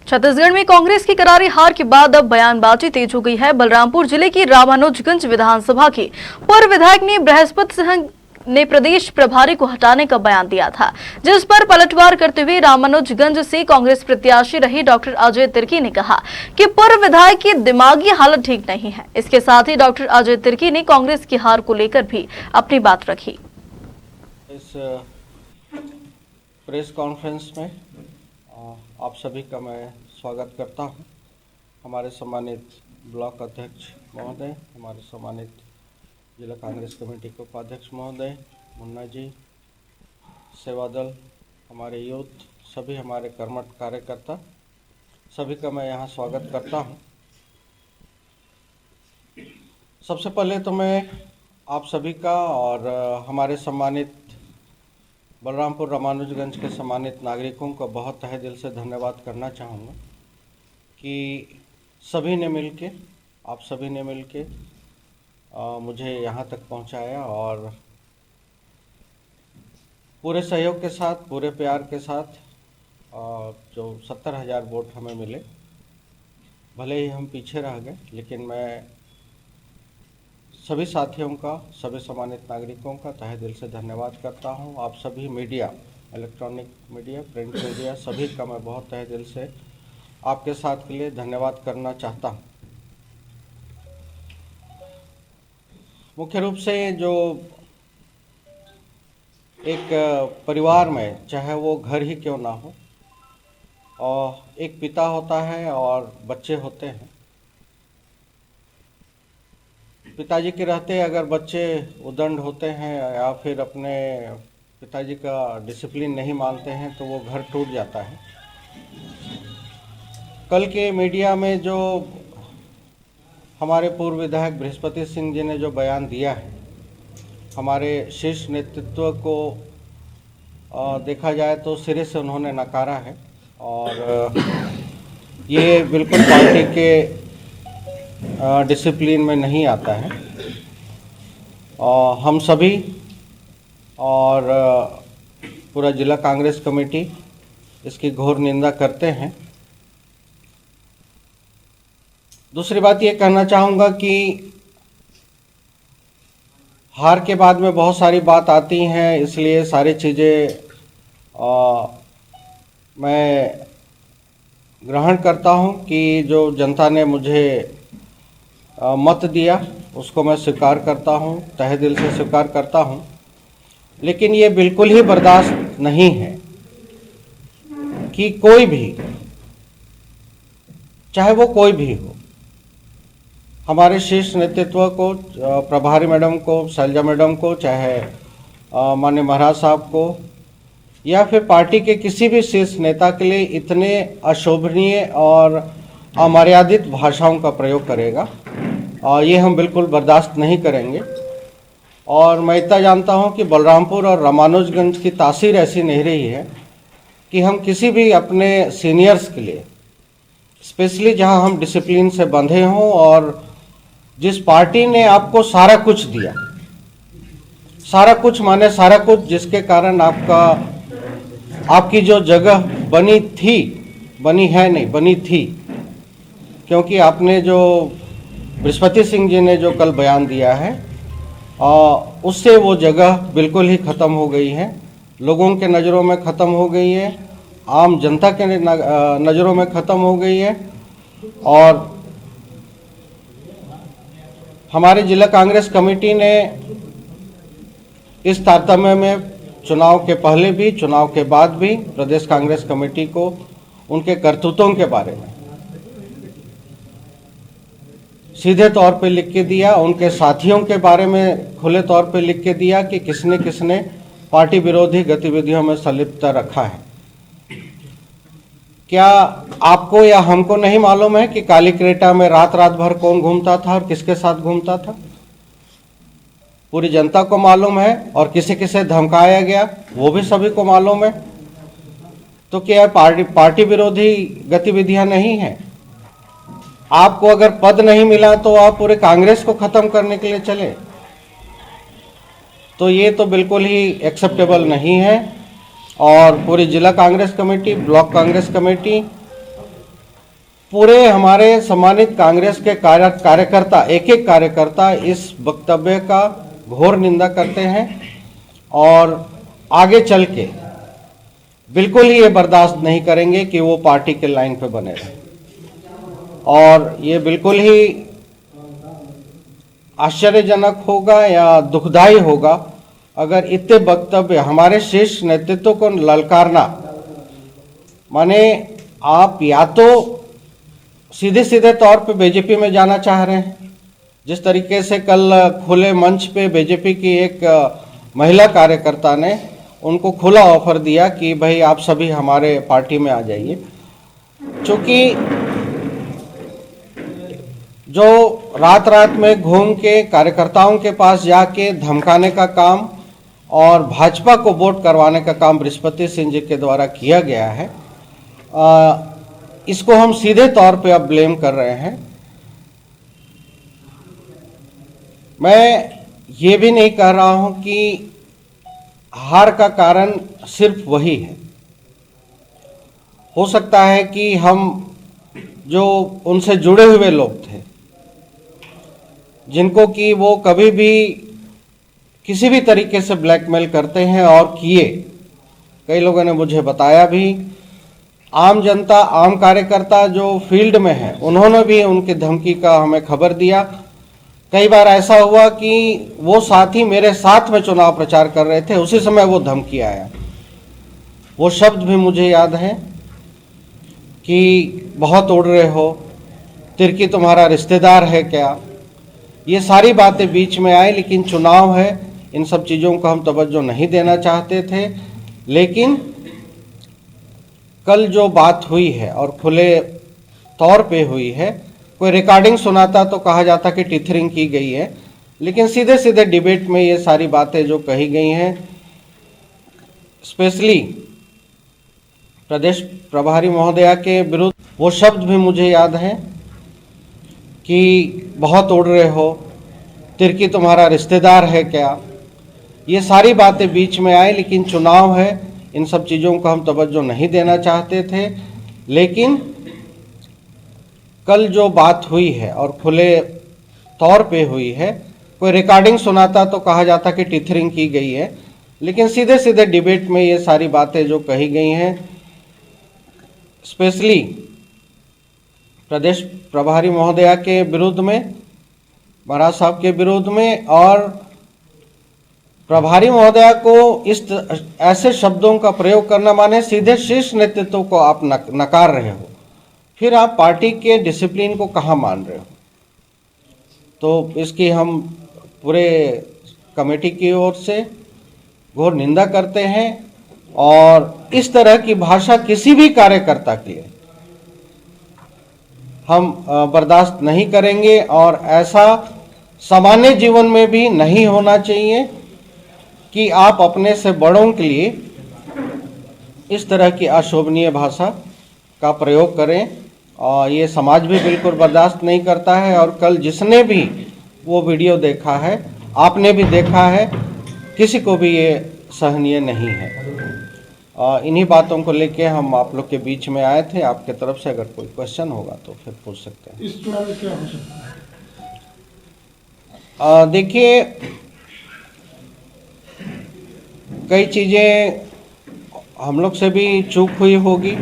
छत्तीसगढ़ में कांग्रेस की करारी हार के बाद अब बयानबाजी तेज हो गई है। बलरामपुर जिले की रामानुजगंज विधानसभा की पूर्व विधायक ने बृहस्पति सिंह ने प्रदेश प्रभारी को हटाने का बयान दिया था, जिस पर पलटवार करते हुए रामानुजगंज से कांग्रेस प्रत्याशी रही डॉक्टर अजय तिर्की ने कहा कि पूर्व विधायक की दिमागी हालत ठीक नहीं है। इसके साथ ही डॉक्टर अजय तिर्की ने कांग्रेस की हार को लेकर भी अपनी बात रखी। इस प्रेस कॉन्फ्रेंस में आप सभी का मैं स्वागत करता हूं। हमारे सम्मानित ब्लॉक अध्यक्ष महोदय, हमारे सम्मानित जिला कांग्रेस कमेटी के उपाध्यक्ष महोदय, मुन्ना जी, सेवा दल, हमारे यूथ, सभी हमारे कर्मठ कार्यकर्ता, सभी का मैं यहां स्वागत करता हूं। सबसे पहले तो मैं आप सभी का और हमारे सम्मानित बलरामपुर रामानुजगंज के सम्मानित नागरिकों का बहुत तहे दिल से धन्यवाद करना चाहूँगा कि सभी ने मिलके, आप सभी ने मिलके मुझे यहाँ तक पहुँचाया और पूरे सहयोग के साथ, पूरे प्यार के साथ जो 70,000 वोट हमें मिले, भले ही हम पीछे रह गए, लेकिन मैं सभी साथियों का, सभी सम्मानित नागरिकों का तहे दिल से धन्यवाद करता हूं। आप सभी media, electronic media, print media, सभी का मैं बहुत तहे दिल से आपके साथ के लिए धन्यवाद करना चाहता हूं। मुख्य रूप से जो एक परिवार में, चाहे वो घर ही क्यों ना हो, और एक पिता होता है और बच्चे होते हैं। पिताजी के रहते अगर बच्चे उदंड होते हैं या फिर अपने पिताजी का डिसिप्लिन नहीं मानते हैं तो वो घर टूट जाता है। कल के मीडिया में जो हमारे पूर्व विधायक बृहस्पति सिंह जी ने जो बयान दिया है, हमारे शीर्ष नेतृत्व को देखा जाए तो सिरे से उन्होंने नकारा है और ये बिल्कुल पार्टी के डिसिप्लिन में नहीं आता है। और हम सभी और पूरा जिला कांग्रेस कमेटी इसकी घोर निंदा करते हैं। दूसरी बात ये कहना चाहूँगा कि हार के बाद में बहुत सारी बात आती हैं, इसलिए सारी चीज़ें मैं ग्रहण करता हूँ कि जो जनता ने मुझे मत दिया उसको मैं स्वीकार करता हूँ, तहे दिल से स्वीकार करता हूँ। लेकिन ये बिल्कुल ही बर्दाश्त नहीं है कि कोई भी, चाहे वो कोई भी हो, हमारे शीर्ष नेतृत्व को, प्रभारी मैडम को, शैलजा मैडम को, चाहे माननीय महाराज साहब को, या फिर पार्टी के किसी भी शीर्ष नेता के लिए इतने अशोभनीय और अमर्यादित भाषाओं का प्रयोग करेगा, और ये हम बिल्कुल बर्दाश्त नहीं करेंगे। और मैं इतना जानता हूँ कि बलरामपुर और रामानुजगंज की तासीर ऐसी नहीं रही है कि हम किसी भी अपने सीनियर्स के लिए, स्पेशली जहाँ हम डिसिप्लिन से बंधे हों और जिस पार्टी ने आपको सारा कुछ दिया, सारा कुछ माने सारा कुछ, जिसके कारण आपकी जो जगह बनी थी, बनी है नहीं, बनी थी, क्योंकि आपने जो बृहस्पति सिंह जी ने जो कल बयान दिया है उससे वो जगह बिल्कुल ही ख़त्म हो गई है, लोगों के नज़रों में ख़त्म हो गई है, आम जनता के नज़रों में ख़त्म हो गई है। और हमारे जिला कांग्रेस कमेटी ने इस तारतम्य में चुनाव के पहले भी, चुनाव के बाद भी प्रदेश कांग्रेस कमेटी को उनके करतूतों के बारे में सीधे तौर पे लिख के दिया, उनके साथियों के बारे में खुले तौर पे लिख के दिया कि किसने किसने पार्टी विरोधी गतिविधियों में संलिप्तता रखा है। क्या आपको या हमको नहीं मालूम है कि काली क्रेटा में रात रात भर कौन घूमता था और किसके साथ घूमता था? पूरी जनता को मालूम है, और किसे किसे धमकाया गया वो भी सभी को मालूम है। तो क्या पार्टी विरोधी गतिविधियां नहीं है? आपको अगर पद नहीं मिला तो आप पूरे कांग्रेस को खत्म करने के लिए चले, तो ये तो बिल्कुल ही एक्सेप्टेबल नहीं है। और पूरी जिला Congress committee, block Congress committee पूरे हमारे सम्मानित कांग्रेस के कार्यकर्ता एक एक कार्यकर्ता इस वक्तव्य का घोर निंदा करते हैं और आगे चल के बिल्कुल ही ये बर्दाश्त नहीं करेंगे कि वो पार्टी के लाइन पे बने रहे। और ये बिल्कुल ही आश्चर्यजनक होगा या दुखदाई होगा अगर इतने वक्तव्य हमारे शीर्ष नेतृत्व को ललकारना, माने आप या तो सीधे सीधे तौर पे बीजेपी में जाना चाह रहे हैं, जिस तरीके से कल खुले मंच पे बीजेपी की एक महिला कार्यकर्ता ने उनको खुला ऑफर दिया कि भाई आप सभी हमारे पार्टी में आ जाइए। क्योंकि जो रात रात में घूम के कार्यकर्ताओं के पास जाके धमकाने का काम और भाजपा को वोट करवाने का काम बृहस्पति सिंह जी के द्वारा किया गया है, इसको हम सीधे तौर पे अब ब्लेम कर रहे हैं। मैं ये भी नहीं कह रहा हूं कि हार का कारण सिर्फ वही है। हो सकता है कि हम जो उनसे जुड़े हुए लोग थे, जिनको कि वो कभी भी किसी भी तरीके से ब्लैकमेल करते हैं और किए, कई लोगों ने मुझे बताया भी, आम जनता आम कार्यकर्ता जो फील्ड में है उन्होंने भी उनकी धमकी का हमें खबर दिया। कई बार ऐसा हुआ कि वो साथी मेरे साथ में चुनाव प्रचार कर रहे थे, उसी समय वो धमकी आया। वो शब्द भी मुझे याद है कि बहुत उड़ रहे हो, तिर्की तुम्हारा रिश्तेदार है क्या। ये सारी बातें बीच में आई, लेकिन चुनाव है, इन सब चीज़ों को हम तवज्जो नहीं देना चाहते थे। लेकिन कल जो बात हुई है और खुले तौर पे हुई है, कोई रिकॉर्डिंग सुनाता तो कहा जाता कि टीथरिंग की गई है, लेकिन सीधे सीधे डिबेट में ये सारी बातें जो कही गई हैं, स्पेशली प्रदेश प्रभारी महोदया के विरुद्ध, वो शब्द भी मुझे याद है कि बहुत उड़ रहे हो, तिर्की तुम्हारा रिश्तेदार है क्या। ये सारी बातें बीच में आई, लेकिन चुनाव है, इन सब चीज़ों को हम तवज्जो नहीं देना चाहते थे। लेकिन कल जो बात हुई है और खुले तौर पे हुई है, कोई रिकॉर्डिंग सुनाता तो कहा जाता कि टीथरिंग की गई है, लेकिन सीधे सीधे डिबेट में ये सारी बातें जो कही गई हैं, स्पेशली प्रदेश प्रभारी महोदया के विरुद्ध में, महाराज साहब के विरुद्ध में, और प्रभारी महोदया को इस ऐसे शब्दों का प्रयोग करना माने सीधे शीर्ष नेतृत्व को आप नकार रहे हो, फिर आप पार्टी के डिसिप्लिन को कहाँ मान रहे हो। तो इसकी हम पूरे कमेटी की ओर से घोर निंदा करते हैं और इस तरह की भाषा किसी भी कार्यकर्ता के लिए हम बर्दाश्त नहीं करेंगे और ऐसा सामान्य जीवन में भी नहीं होना चाहिए कि आप अपने से बड़ों के लिए इस तरह की अशोभनीय भाषा का प्रयोग करें। और ये समाज भी बिल्कुल बर्दाश्त नहीं करता है। और कल जिसने भी वो वीडियो देखा है, आपने भी देखा है, किसी को भी ये सहनीय नहीं है। इन्हीं बातों को लेके हम आप लोग के बीच में आए थे। आपके तरफ से अगर कोई क्वेश्चन होगा तो फिर पूछ सकते हैं। इस चुनाव में क्या हो सकता है? देखिए, कई चीज़ें हम लोग से भी चूक हुई होगी।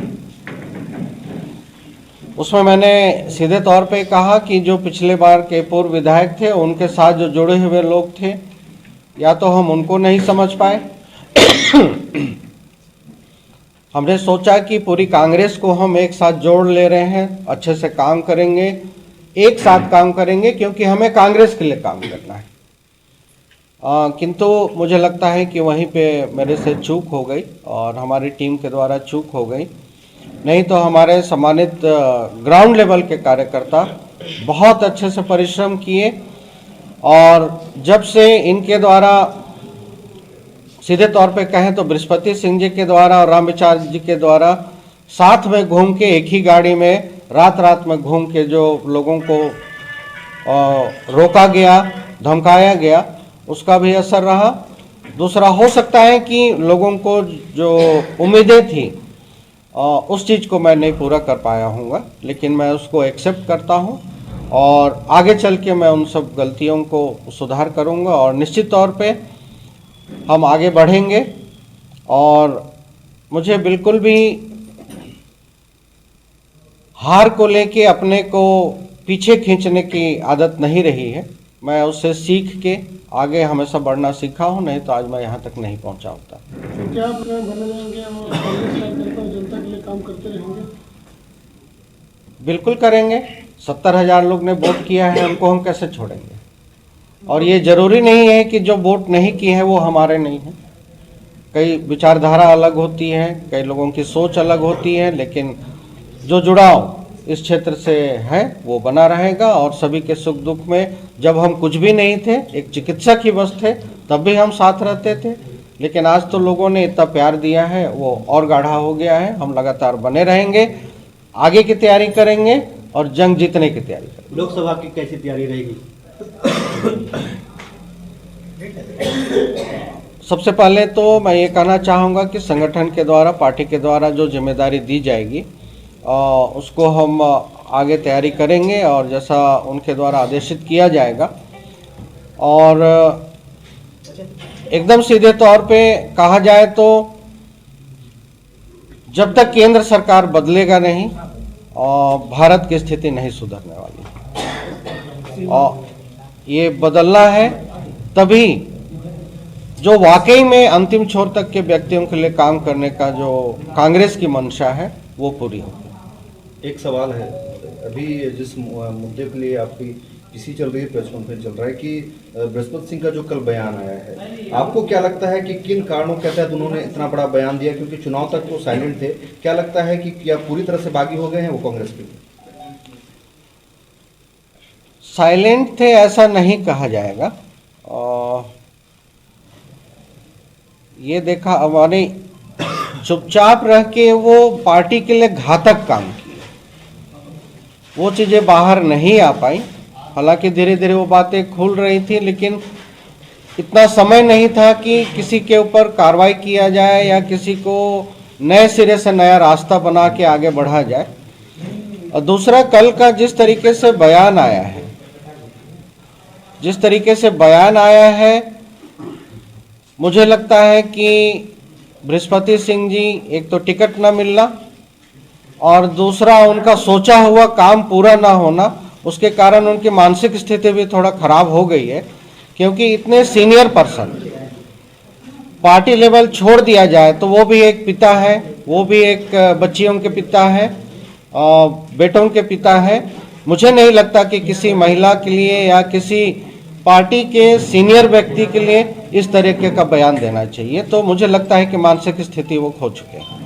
उसमें मैंने सीधे तौर पे कहा कि जो पिछले बार के पूर्व विधायक थे, उनके साथ जो जुड़े हुए लोग थे, या तो हम उनको नहीं समझ पाए हमने सोचा कि पूरी कांग्रेस को हम एक साथ जोड़ ले रहे हैं, अच्छे से काम करेंगे, एक साथ काम करेंगे, क्योंकि हमें कांग्रेस के लिए काम करना है। किंतु मुझे लगता है कि वहीं पे मेरे से चूक हो गई और हमारी टीम के द्वारा चूक हो गई। नहीं तो हमारे सम्मानित ग्राउंड लेवल के कार्यकर्ता बहुत अच्छे से परिश्रम किए और जब से इनके द्वारा सीधे तौर पे कहें तो बृहस्पति सिंह जी के द्वारा और रामविचार जी के द्वारा साथ में घूम के एक ही गाड़ी में रात रात में घूम के जो लोगों को रोका गया, धमकाया गया, उसका भी असर रहा। दूसरा, हो सकता है कि लोगों को जो उम्मीदें थी उस चीज़ को मैं नहीं पूरा कर पाया हूँगा, लेकिन मैं उसको एक्सेप्ट करता हूँ और आगे चल के मैं उन सब गलतियों को सुधार करूँगा और निश्चित तौर पे हम आगे बढ़ेंगे। और मुझे बिल्कुल भी हार को लेके अपने को पीछे खींचने की आदत नहीं रही है। मैं उससे सीख के आगे हमेशा बढ़ना सीखा हूँ, नहीं तो आज मैं यहाँ तक नहीं पहुँचा होता। क्या आप बने रहेंगे और कांग्रेस कार्यकर्ता और जनता के लिए काम करते रहेंगे? बिल्कुल करेंगे। 70,000 लोग ने वोट किया है, उनको हम कैसे छोड़ेंगे? और ये जरूरी नहीं है कि जो वोट नहीं किए हैं वो हमारे नहीं हैं। कई विचारधारा अलग होती है, कई लोगों की सोच अलग होती है, लेकिन जो जुड़ाव इस क्षेत्र से है वो बना रहेगा। और सभी के सुख दुख में, जब हम कुछ भी नहीं थे, एक चिकित्सक ही बस थे, तब भी हम साथ रहते थे, लेकिन आज तो लोगों ने इतना प्यार दिया है, वो और गाढ़ा हो गया है। हम लगातार बने रहेंगे, आगे की तैयारी करेंगे और जंग जीतने की तैयारी करेंगे। लोकसभा की कैसी तैयारी रहेगी? सबसे पहले तो मैं ये कहना चाहूँगा कि संगठन के द्वारा, पार्टी के द्वारा जो जिम्मेदारी दी जाएगी उसको हम आगे तैयारी करेंगे और जैसा उनके द्वारा आदेशित किया जाएगा। और एकदम सीधे तौर पे कहा जाए तो जब तक केंद्र सरकार बदलेगा नहीं, भारत की स्थिति नहीं सुधरने वाली। और ये बदलना है तभी जो वाकई में अंतिम छोर तक के व्यक्तियों के लिए काम करने का जो कांग्रेस की मंशा है वो पूरी होगी। एक सवाल है, अभी जिस मुद्दे के लिए आपकी पीसी चल रही है, प्रेस कॉन्फ्रेंस चल रहा है कि बृहस्पति सिंह का जो कल बयान आया है, आपको क्या लगता है कि किन कारणों के तहत उन्होंने इतना बड़ा बयान दिया? क्योंकि चुनाव तक तो साइलेंट थे। क्या लगता है कि क्या पूरी तरह से बागी हो गए हैं वो कांग्रेस के? साइलेंट थे ऐसा नहीं कहा जाएगा। ये देखा हमारे चुपचाप रह के वो पार्टी के लिए घातक काम किए, वो चीज़ें बाहर नहीं आ पाई। हालांकि धीरे धीरे वो बातें खुल रही थी, लेकिन इतना समय नहीं था कि किसी के ऊपर कार्रवाई किया जाए या किसी को नए सिरे से नया रास्ता बना के आगे बढ़ा जाए। और दूसरा, कल का जिस तरीके से बयान आया है, मुझे लगता है कि बृहस्पति सिंह जी, एक तो टिकट न मिलना और दूसरा उनका सोचा हुआ काम पूरा ना होना, उसके कारण उनकी मानसिक स्थिति भी थोड़ा खराब हो गई है। क्योंकि इतने सीनियर पर्सन पार्टी लेवल छोड़ दिया जाए तो वो भी एक पिता है, वो भी एक बच्चियों के पिता है, बेटों के पिता है। मुझे नहीं लगता कि किसी महिला के लिए या किसी पार्टी के सीनियर व्यक्ति के लिए इस तरीके का बयान देना चाहिए। तो मुझे लगता है कि मानसिक स्थिति वो खो चुके हैं।